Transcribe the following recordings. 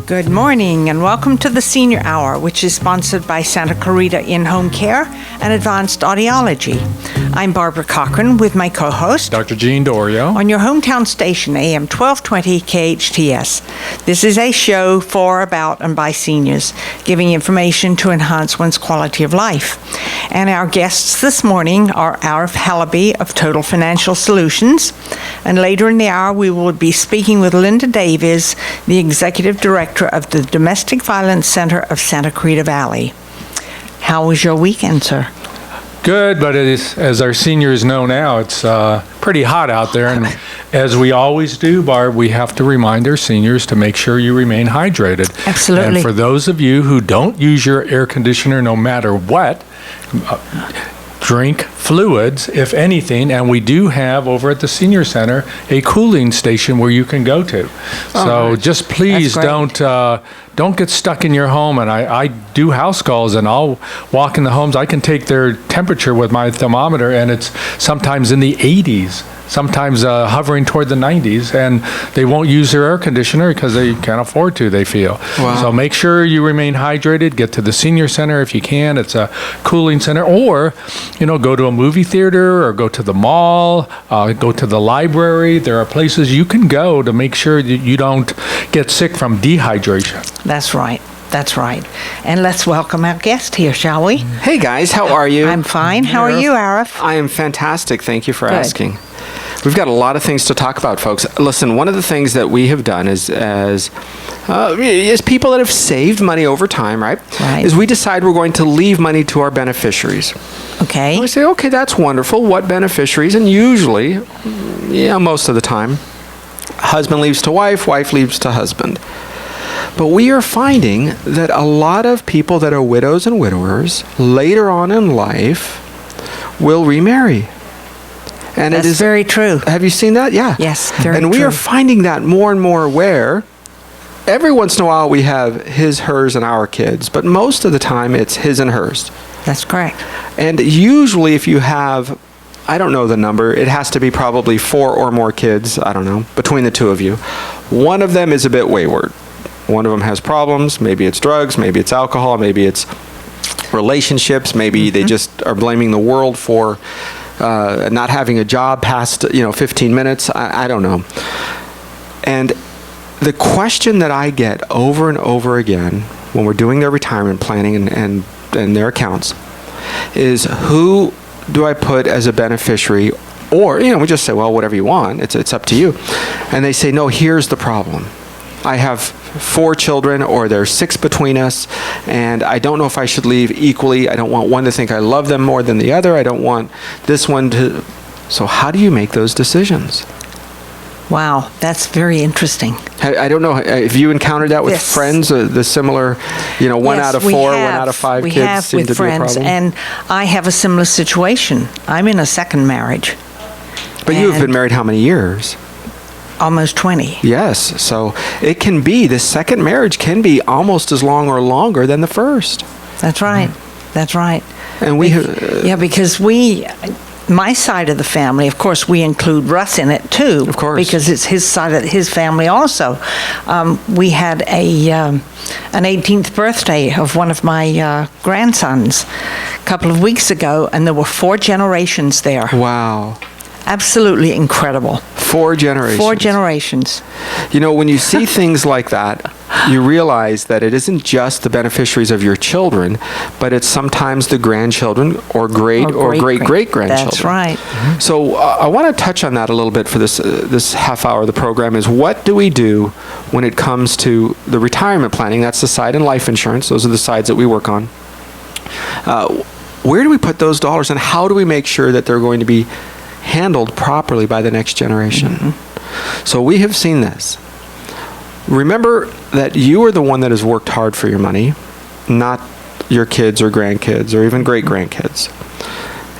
Good morning and welcome to the Senior Hour, which is sponsored by Santa Clarita In-Home Care and Advanced Audiology. I'm Barbara Cochran with my co-host, Dr. Gene Dorio, on your hometown station, AM 1220 KHTS. This is a show for, about, and by seniors, giving information to enhance one's quality of life. And our guests this morning are Arif Halaby of Total Financial Solutions. And later in the hour, we will be speaking with Linda Davies, the Executive Director of the Domestic Violence Center of Santa Clarita Valley. How was your weekend, sir? Good, but it is, as our seniors know now, it's pretty hot out there. And as we always do, Barb, we have to remind our seniors to make sure you remain hydrated. Absolutely. And for those of you who don't use your air conditioner no matter what, drink fluids, if anything, and we do have over at the Senior Center a cooling station where you can go to. So just please don't get stuck in your home. And I do house calls, and I'll walk in the homes. I can take their temperature with my thermometer, and it's sometimes in the 80s. Sometimes hovering toward the 90s, and they won't use their air conditioner because they can't afford to, they feel. Wow. So make sure you remain hydrated. Get to the Senior Center if you can. It's a cooling center. Or, go to a movie theater or go to the mall, go to the library. There are places you can go to make sure that you don't get sick from dehydration. That's right. That's right. And let's welcome our guest here, shall we? Hey, guys. How are you? I'm fine. How are you, Arif? I am fantastic. Thank you for asking. We've got a lot of things to talk about, folks. Listen, one of the things that we have done is people that have saved money over time, right? Is we decide we're going to leave money to our beneficiaries. Okay. And we say, okay, that's wonderful. What beneficiaries? And usually, most of the time, husband leaves to wife, wife leaves to husband. But we are finding that a lot of people that are widows and widowers later on in life will remarry. And that's it is very true. Have you seen that? Yeah. Yes, very true. And we are finding that more and more where every once in a while we have his, hers, and our kids, but most of the time it's his and hers. That's correct. And usually if you have, I don't know the number, it has to be probably 4 or more kids, I don't know, between the two of you. One of them is a bit wayward. One of them has problems. Maybe it's drugs, maybe it's alcohol, maybe it's relationships, maybe they just are blaming the world for not having a job past 15 minutes. I don't know. And the question that I get over and over again when we're doing their retirement planning and their accounts is, who do I put as a beneficiary? Or we just say, well, whatever you want, it's up to you. And they say, no, here's the problem. I have 4 children, or there's 6 between us, and I don't know if I should leave equally. I don't want one to think I love them more than the other. I don't want this one to... So how do you make those decisions? Wow, that's very interesting. I don't know if you encountered that with friends, the similar, one out of 4, 1 out of 5 kids seem to be a problem. We have with friends, and I have a similar situation. I'm in a second marriage. But you have been married how many years? Almost 20. Yes, so it can be, the second marriage can be almost as long or longer than the first. That's right. That's right. And because my side of the family, of course, we include Russ in it too. Of course. Because it's his side of his family also. We had an 18th birthday of one of my grandsons a couple of weeks ago, and there were 4 generations there. Wow. Absolutely incredible. 4 generations. 4 generations. When you see things like that, you realize that it isn't just the beneficiaries of your children, but it's sometimes the grandchildren or great-great-grandchildren. That's right. Mm-hmm. So I want to touch on that a little bit for this half hour of the program, is what do we do when it comes to the retirement planning? That's the side, and life insurance. Those are the sides that we work on. Where do we put those dollars, and how do we make sure that they're going to be handled properly by the next generation? Mm-hmm. So we have seen this. Remember that you are the one that has worked hard for your money, not your kids or grandkids or even great-grandkids.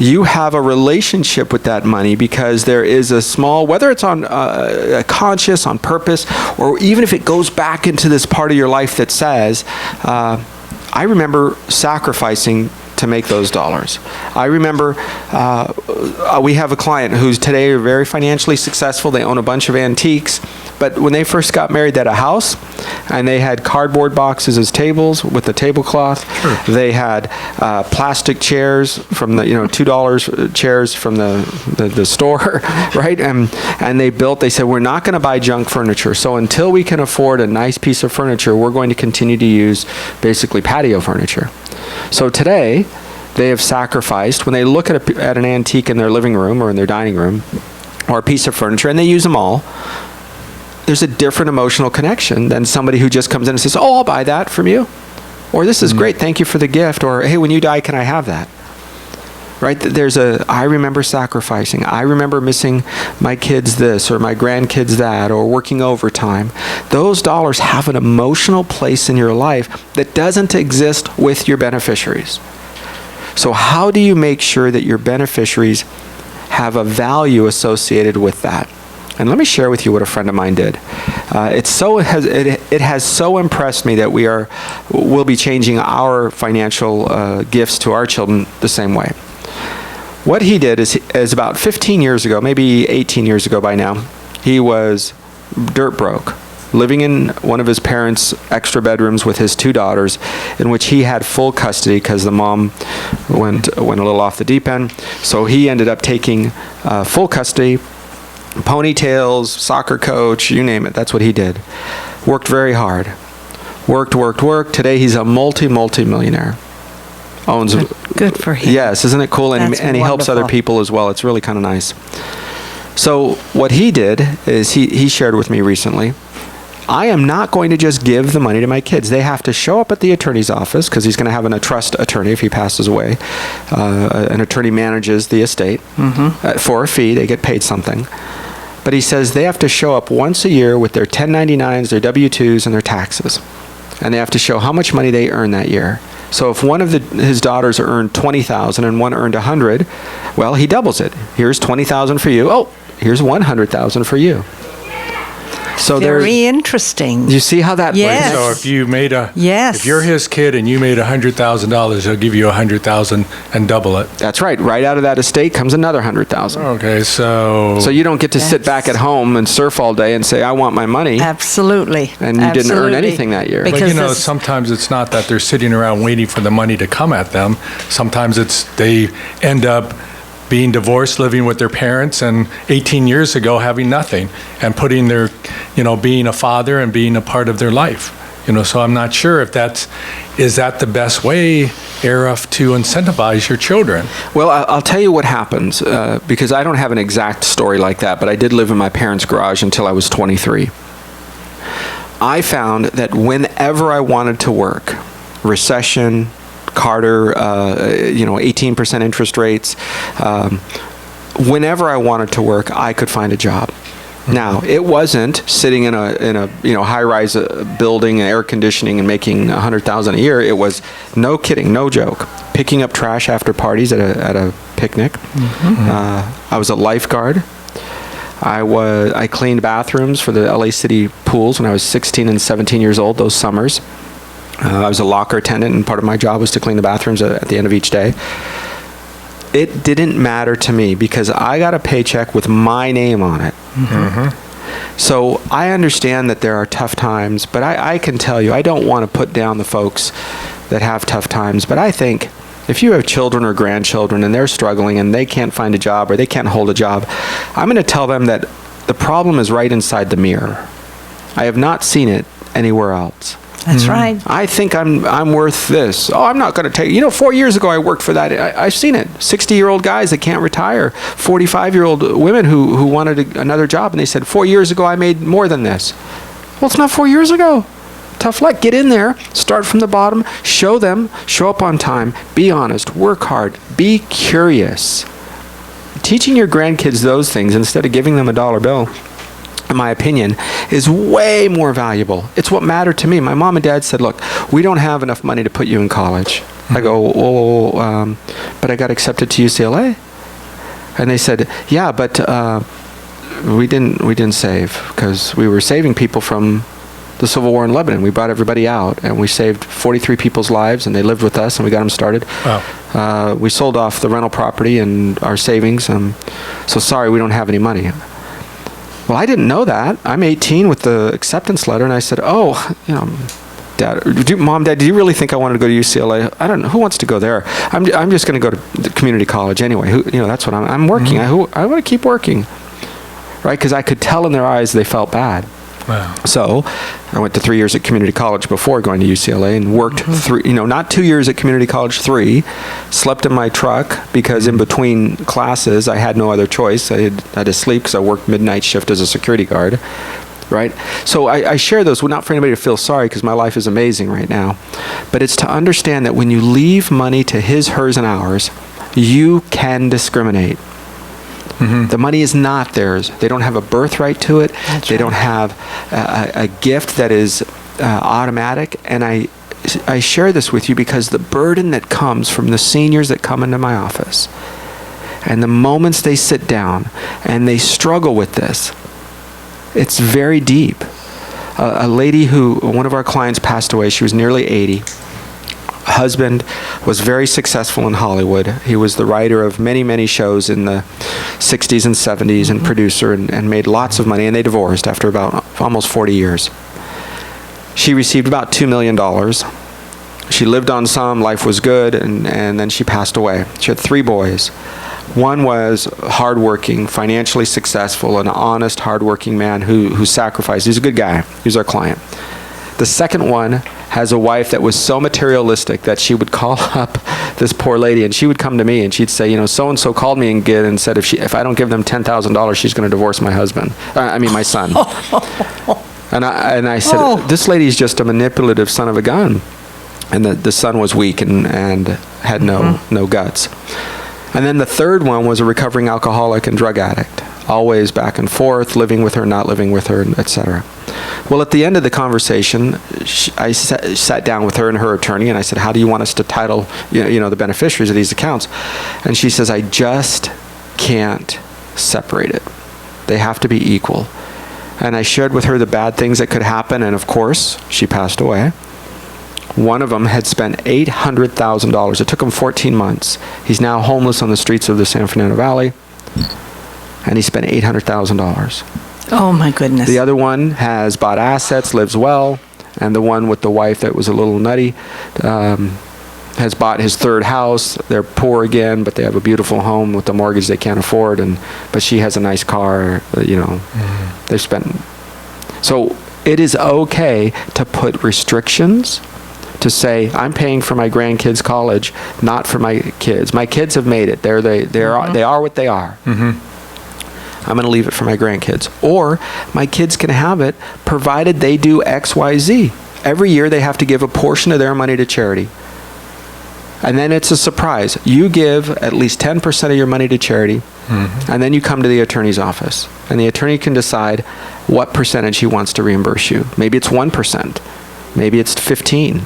You have a relationship with that money because there is a small, whether it's on conscious, on purpose, or even if it goes back into this part of your life that says, I remember sacrificing to make those dollars. I remember we have a client who's today very financially successful. They own a bunch of antiques. But when they first got married, they had a house, and they had cardboard boxes as tables with the tablecloth. Sure. They had plastic chairs from the $2 chairs from the store, right? And they said, we're not going to buy junk furniture. So until we can afford a nice piece of furniture, we're going to continue to use basically patio furniture. So today, they have sacrificed, when they look at an antique in their living room or in their dining room, or a piece of furniture, and they use them all, there's a different emotional connection than somebody who just comes in and says, oh, I'll buy that from you. Or this is great, thank you for the gift. Or, hey, when you die, can I have that? Right? I remember sacrificing. I remember missing my kids this or my grandkids that or working overtime. Those dollars have an emotional place in your life that doesn't exist with your beneficiaries. So how do you make sure that your beneficiaries have a value associated with that? And let me share with you what a friend of mine did. It has so impressed me that we'll be changing our financial gifts to our children the same way. What he did is about 15 years ago, maybe 18 years ago by now, he was dirt broke, living in one of his parents' extra bedrooms with his 2 daughters, in which he had full custody because the mom went a little off the deep end. So he ended up taking full custody. Ponytails, soccer coach, you name it. That's what he did. Worked very hard. Worked. Today he's a multi-millionaire. Owns. Good for him. Yes, isn't it cool? And he helps other people as well. It's really kind of nice. So what he did is he shared with me recently, I am not going to just give the money to my kids. They have to show up at the attorney's office because he's going to have a trust attorney if he passes away. An attorney manages the estate for a fee. They get paid something. But he says they have to show up once a year with their 1099s, their W-2s, and their taxes. And they have to show how much money they earn that year. So if one of his daughters earned $20,000 and one earned $100,000, well, he doubles it. Here's $20,000 for you. Oh, here's $100,000 for you. So very interesting. You see how that yes. So if you made if you're his kid and you made $100,000, he'll give you $100,000 and double it. That's right. Right out of that estate comes another $100,000. Okay, so you don't get to sit back at home and surf all day and say, I want my money. Absolutely. And you didn't earn anything that year. But sometimes it's not that they're sitting around waiting for the money to come at them. Sometimes they end up being divorced, living with their parents, and 18 years ago having nothing, and putting their, being a father and being a part of their life. So I'm not sure if is that the best way, Arif, to incentivize your children? Well, I'll tell you what happens, because I don't have an exact story like that, but I did live in my parents' garage until I was 23. I found that whenever I wanted to work, recession, Carter, 18% interest rates. Whenever I wanted to work, I could find a job. Now, it wasn't sitting in a high-rise building, air conditioning, and making $100,000 a year. It was, no kidding, no joke, picking up trash after parties at a picnic. I was a lifeguard. I cleaned bathrooms for the LA City pools when I was 16 and 17 years old, those summers. I was a locker attendant, and part of my job was to clean the bathrooms at the end of each day. It didn't matter to me because I got a paycheck with my name on it. So I understand that there are tough times, but I can tell you, I don't want to put down the folks that have tough times, but I think if you have children or grandchildren and they're struggling and they can't find a job or they can't hold a job, I'm going to tell them that the problem is right inside the mirror. I have not seen it anywhere else. That's right. I think I'm worth this. Oh, I'm not going to take... 4 years ago I worked for that. I've seen it. 60-year-old guys that can't retire. 45-year-old women who wanted another job, and they said, 4 years ago I made more than this. Well, it's not 4 years ago. Tough luck. Get in there. Start from the bottom. Show them. Show up on time. Be honest. Work hard. Be curious. Teaching your grandkids those things instead of giving them a $1 bill, in my opinion, is way more valuable. It's what mattered to me. My mom and dad said, look, we don't have enough money to put you in college. I go, but I got accepted to UCLA. And they said, yeah, but we didn't save because we were saving people from the Civil War in Lebanon. We brought everybody out, and we saved 43 people's lives, and they lived with us, and we got them started. Wow. We sold off the rental property and our savings. So sorry, we don't have any money. Well, I didn't know that. I'm 18 with the acceptance letter, and I said, Dad, Mom, Dad, do you really think I wanted to go to UCLA? I don't know. Who wants to go there? I'm just going to go to the community college anyway. That's what I'm working. Mm-hmm. I want to keep working, right? Because I could tell in their eyes they felt bad. Wow. So I went to 3 years at community college before going to UCLA and worked not 2 years at community college, 3. Slept in my truck because in between classes I had no other choice. I had to sleep because I worked midnight shift as a security guard. Right? So I share those, not for anybody to feel sorry because my life is amazing right now, but it's to understand that when you leave money to his, hers, and ours, you can discriminate. Mm-hmm. The money is not theirs. They don't have a birthright to it. They don't have a gift that is automatic. And I share this with you because the burden that comes from the seniors that come into my office and the moments they sit down and they struggle with this, it's very deep. A lady one of our clients passed away. She was nearly 80. Husband was very successful in Hollywood. He was the writer of many, many shows in the 60s and 70s and producer and made lots of money. And they divorced after about almost 40 years. She received about $2 million. She lived on some, life was good, and then she passed away. She had 3 boys. One was hardworking, financially successful, an honest, hardworking man who sacrificed. He's a good guy. He's our client. The second one has a wife that was so materialistic that she would call up this poor lady, and she would come to me and she'd say, so-and-so called me and said if I don't give them $10,000, she's going to divorce my husband. My son. And I said, This lady is just a manipulative son of a gun. And the son was weak and had no guts. And then the third one was a recovering alcoholic and drug addict, always back and forth, living with her, not living with her, etc. Well, at the end of the conversation, I sat down with her and her attorney, and I said, how do you want us to title the beneficiaries of these accounts? And she says, I just can't separate it. They have to be equal. And I shared with her the bad things that could happen, and of course, she passed away. One of them had spent $800,000. It took him 14 months. He's now homeless on the streets of the San Fernando Valley, and he spent $800,000. Oh, my goodness. The other one has bought assets, lives well, and the one with the wife that was a little nutty has bought his 3rd house. They're poor again, but they have a beautiful home with the mortgage they can't afford, but she has a nice car, Mm-hmm. They've spent. So it is okay to put restrictions, to say, I'm paying for my grandkids' college, not for my kids. My kids have made it. They are what they are. Mm-hmm. I'm going to leave it for my grandkids. Or my kids can have it provided they do X, Y, Z. Every year they have to give a portion of their money to charity. And then it's a surprise. You give at least 10% of your money to charity, mm-hmm. and then you come to the attorney's office. And the attorney can decide what percentage he wants to reimburse you. Maybe it's 1%. Maybe it's 15%.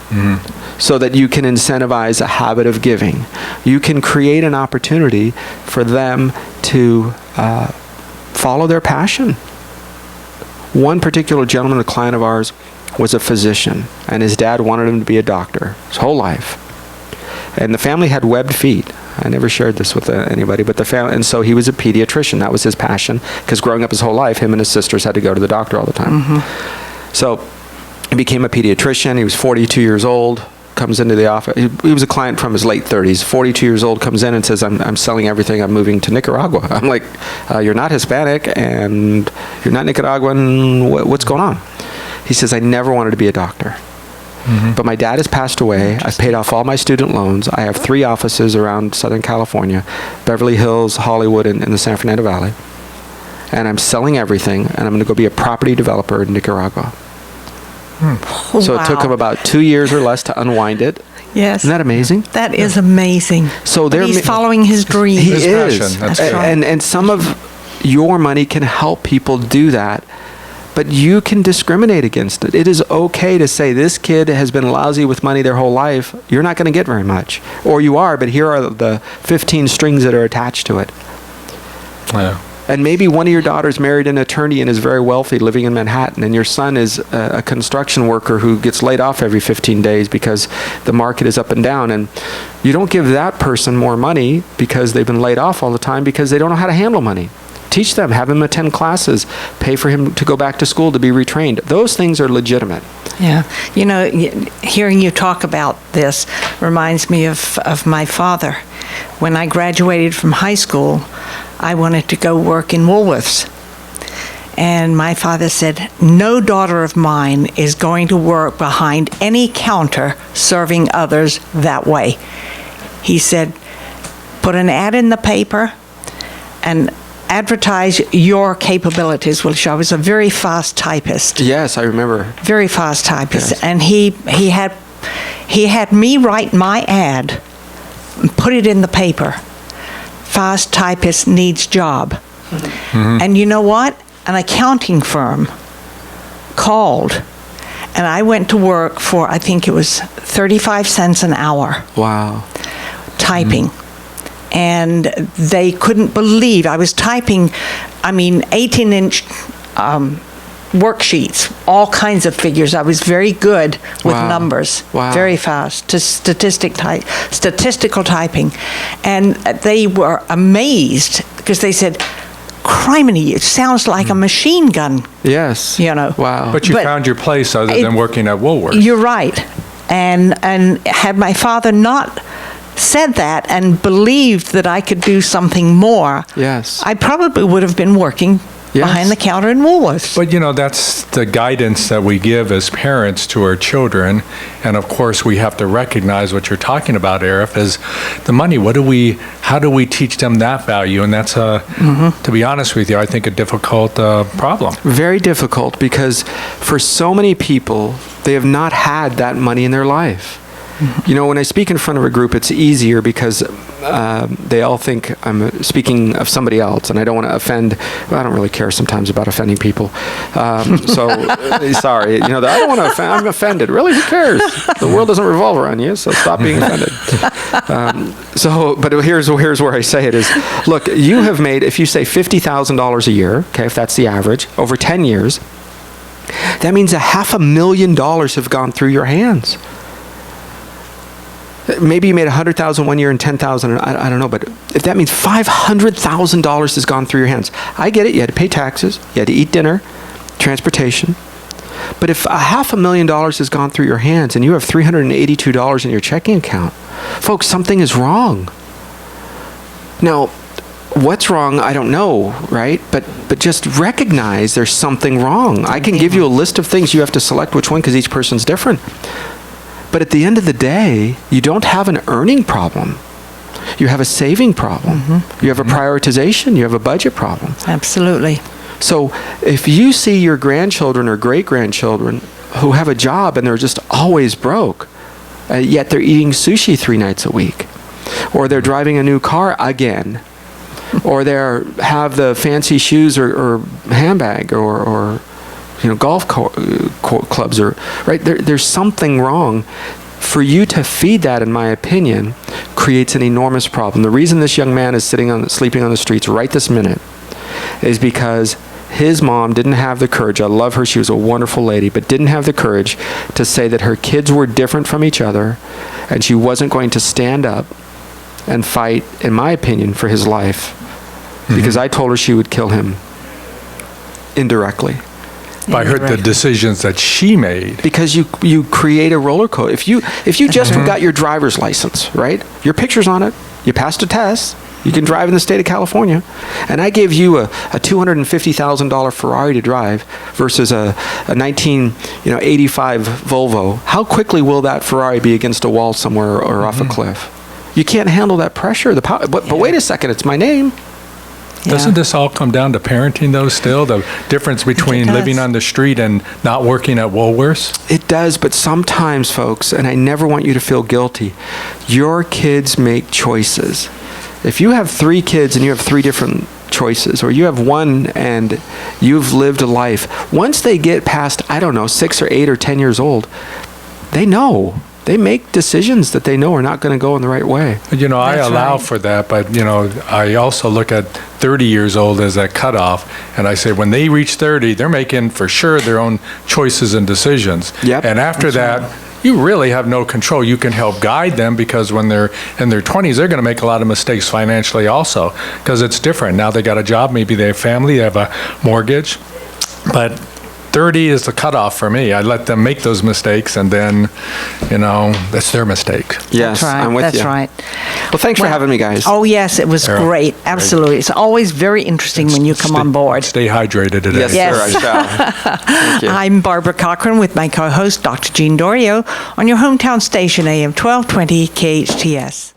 Mm-hmm. So that you can incentivize a habit of giving. You can create an opportunity for them to follow their passion. One particular gentleman, a client of ours, was a physician, and his dad wanted him to be a doctor his whole life. And the family had webbed feet. I never shared this with anybody, but the family, and so he was a pediatrician. That was his passion, because growing up his whole life, him and his sisters had to go to the doctor all the time. Mm-hmm. So he became a pediatrician. He was 42 years old, comes into the office. He was a client from his late 30s, 42 years old, comes in and says, I'm selling everything. I'm moving to Nicaragua. I'm like, you're not Hispanic and you're not Nicaraguan. What's going on? He says, I never wanted to be a doctor. Mm-hmm. But my dad has passed away. I've paid off all my student loans. I have 3 offices around Southern California, Beverly Hills, Hollywood, and the San Fernando Valley. And I'm selling everything, and I'm going to go be a property developer in Nicaragua. So wow. It took him about 2 years or less to unwind it. Yes. Isn't that amazing? That is amazing. So he's following his dream. He His is. passion. That's right. And some of your money can help people do that. But you can discriminate against it. It is okay to say, this kid has been lousy with money their whole life. You're not going to get very much. Or you are, but here are the 15 strings that are attached to it. Yeah. And maybe one of your daughters married an attorney and is very wealthy, living in Manhattan, and your son is a construction worker who gets laid off every 15 days because the market is up and down. And you don't give that person more money because they've been laid off all the time because they don't know how to handle money. Teach them, have him attend classes, pay for him to go back to school to be retrained. Those things are legitimate. Yeah. You know, hearing you talk about this reminds me of my father. When I graduated from high school, I wanted to go work in Woolworths. And my father said, no daughter of mine is going to work behind any counter serving others that way. He said, put an ad in the paper and advertise your capabilities. Well, I was a very fast typist. Yes, I remember. Very fast typist. Yes. And he had me write my ad and put it in the paper. Fast typist needs job. Mm-hmm. And you know what? An accounting firm called, and I went to work for, I think it was 35 cents an hour. Wow. Typing. Mm-hmm. And they couldn't believe I was typing, 18-inch worksheets, all kinds of figures. I was very good with numbers, very fast, to statistical typing. And they were amazed because they said, criminy, it sounds like a machine gun. Yes. You know. Wow. But you found your place other than working at Woolworths. You're right. And had my father not said that and believed that I could do something more, yes, I probably would have been working behind the counter in Woolworths. But, you know, that's the guidance that we give as parents to our children. And, of course, we have to recognize what you're talking about, Arif, is the money. How do we teach them that value? And that's, to be honest with you, I think a difficult problem. Very difficult, because for so many people, they have not had that money in their life. You know, when I speak in front of a group, it's easier because they all think I'm speaking of somebody else, and I don't want to offend. Well, I don't really care sometimes about offending people. Sorry, you know, I don't want to offend. I'm offended. Really, who cares? The world doesn't revolve around you, so stop being offended. But here's where I say it is, look, you have made, if you say $50,000 a year, okay, if that's the average, over 10 years, that means $500,000 have gone through your hands. Maybe you made $100,000 one year and $10,000. I don't know, but if that means $500,000 has gone through your hands, I get it. You had to pay taxes, you had to eat dinner, transportation. But if $500,000 has gone through your hands and you have $382 in your checking account, folks, something is wrong. Now, what's wrong? I don't know, right? But just recognize there's something wrong. I can give you a list of things. You have to select which one because each person's different. But at the end of the day, you don't have an earning problem. You have a saving problem. Mm-hmm. You have a prioritization. You have a budget problem. Absolutely. So if you see your grandchildren or great-grandchildren who have a job and they're just always broke, yet they're eating sushi 3 nights a week, or they're driving a new car again, or they have the fancy shoes or handbag or golf clubs, or right there's something wrong. For you to feed that, in my opinion, creates an enormous problem. The reason this young man is sleeping on the streets right this minute is because his mom didn't have the courage. I love her. She was a wonderful lady, but didn't have the courage to say that her kids were different from each other, and she wasn't going to stand up and fight, in my opinion, for his life, because I told her she would kill him indirectly. By the decisions that she made. Because you create a roller coaster. If you just got your driver's license, right? Your picture's on it. You passed a test. You can drive in the state of California. And I gave you a $250,000 Ferrari to drive versus a 1985 Volvo. How quickly will that Ferrari be against a wall somewhere or off a cliff? You can't handle that pressure. But wait a second, it's my name. Yeah. Doesn't this all come down to parenting, though, still? The difference between living on the street and not working at Woolworths? It does, but sometimes, folks, and I never want you to feel guilty, your kids make choices. If you have 3 kids and you have 3 different choices, or you have one and you've lived a life, once they get past, 6 or 8 or 10 years old, they know. they make decisions that they know are not going to go in the right way. You know, I That's allow right. for that, but, you know, I also look at 30 years old as that cutoff, and I say when they reach 30, they're making for sure their own choices and decisions. Yep. And after that, you really have no control. You can help guide them because when they're in their 20s, they're going to make a lot of mistakes financially also because it's different. Now they got a job, maybe they have family, they have a mortgage, but 30 is the cutoff for me. I let them make those mistakes, and then, you know, that's their mistake. Yes, That's right. I'm with That's you. right. Well, thanks for Well, having me, guys. Oh, yes, it was Carol, great. Absolutely. It's always very interesting when you come on board. Stay hydrated today. Yes, Yes. sir, I shall. Thank you. I'm Barbara Cochran with my co-host, Dr. Jean Dorio, on your hometown station, AM 1220 KHTS.